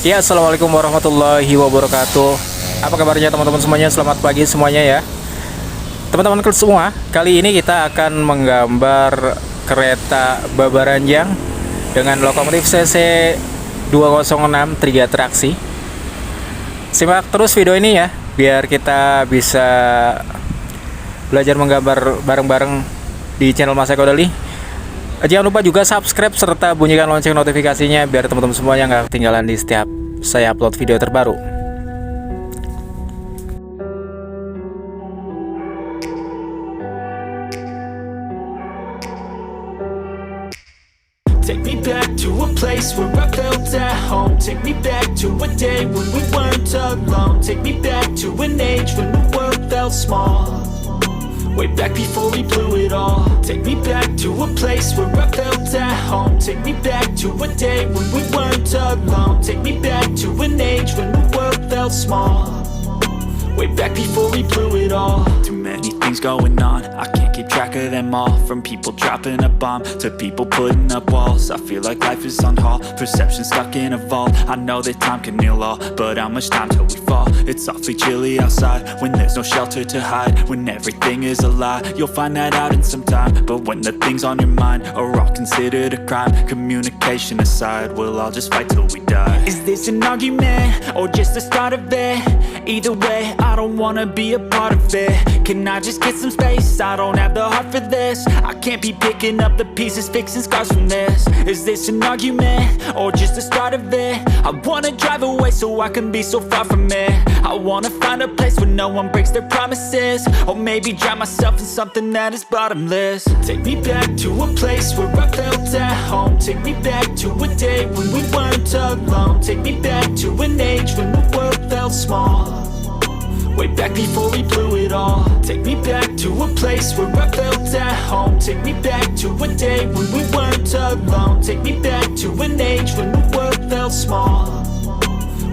Ya, assalamualaikum warahmatullahi wabarakatuh. Apa kabarnya teman-teman semuanya? Selamat pagi semuanya ya. Teman-teman semua, kali ini kita akan menggambar kereta Babaranjang dengan lokomotif CC 206 3 traksi. Simak terus video ini ya, biar kita bisa belajar menggambar bareng-bareng di channel Mas Eko Dali. Jangan lupa juga subscribe serta bunyikan lonceng notifikasinya biar teman-teman semuanya nggak ketinggalan di setiap saya upload video terbaru. Take me back to a place where I felt at home. Take me back to a day when we weren't alone. Take me back to an age when the world felt small. Way back before we blew it all. Take me back to a place where I felt at home. Take me back to a day when we weren't alone. Take me back to an age when the world felt small. Way back before we blew it all. Too many things going on, I can't keep track of them all. From people dropping a bomb to people putting up walls. I feel like life is on hold, perception stuck in a vault. I know that time can heal all, but how much time till we fall? It's awfully chilly outside when there's no shelter to hide. When everything is a lie, you'll find that out in some time. But when the things on your mind are all considered a crime, communication aside, we'll all just fight till we die. Is this an argument or just the start of it? Either way, I don't wanna be a part of it. Can I just get some space? I don't have the heart for this. I can't be picking up the pieces, fixing scars from this. Is this an argument or just the start of it? I wanna drive away so I can be so far from it. I wanna find a place where no one breaks their promises. Or maybe drown myself in something that is bottomless. Take me back to a place where I felt at home. Take me back to a day when we weren't alone. Take me back to an age when the world felt small. Way back before we blew it all. Take me back to a place where I felt at home. Take me back to a day when we weren't alone. Take me back to an age when the world felt small.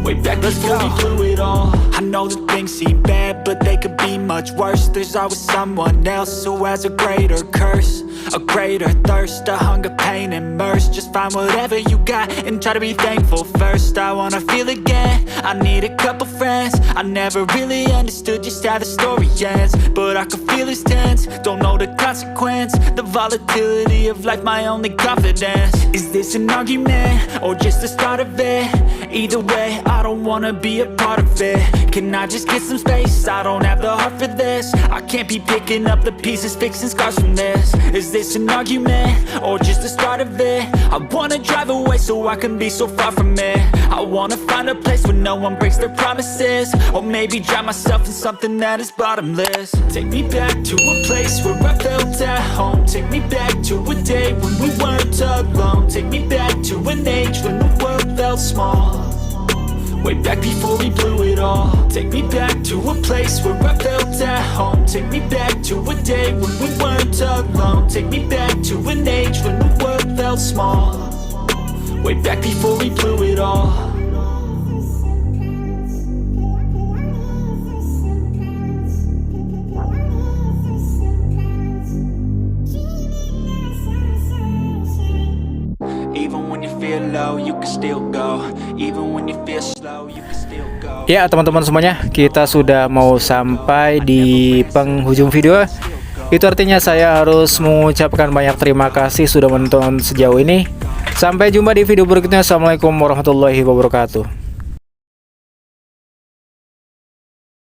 Way back before we blew it all. I know that things seem bad, but they could be much worse. There's always someone else who has a greater curse, a greater thirst, a hunger, pain, and mercy. Just find whatever you got and try to be thankful first. I wanna feel again, I need a couple friends. I never really understood just how the story ends, but I can feel it's tense, don't know the consequence. The volatility of life, my only confidence. Is this an argument or just the start of it? Either way, I don't wanna be a part of it. Can I just get some space? I don't have the heart for this. I can't be picking up the pieces, fixing scars from this. Is this an argument or just the start of it? I wanna drive away so I can be so far from it. I wanna find a place where no one breaks their promises. Or maybe drown myself in something that is bottomless. Take me back to a place where I felt at home. Take me back to a day when we weren't alone. Take me back to an age when the world felt small. Way back before we blew it all. Take me back to a place where I felt at home. Take me back to a day when we weren't alone. Take me back to an age when the world felt small. Way back before we blew it all. Even when you feel low, you can still go. Even when you feel slow, you can still go. Ya teman-teman semuanya, kita sudah mau sampai di penghujung video. Itu artinya saya harus mengucapkan banyak terima kasih sudah menonton sejauh ini. Sampai jumpa di video berikutnya. Assalamualaikum warahmatullahi wabarakatuh.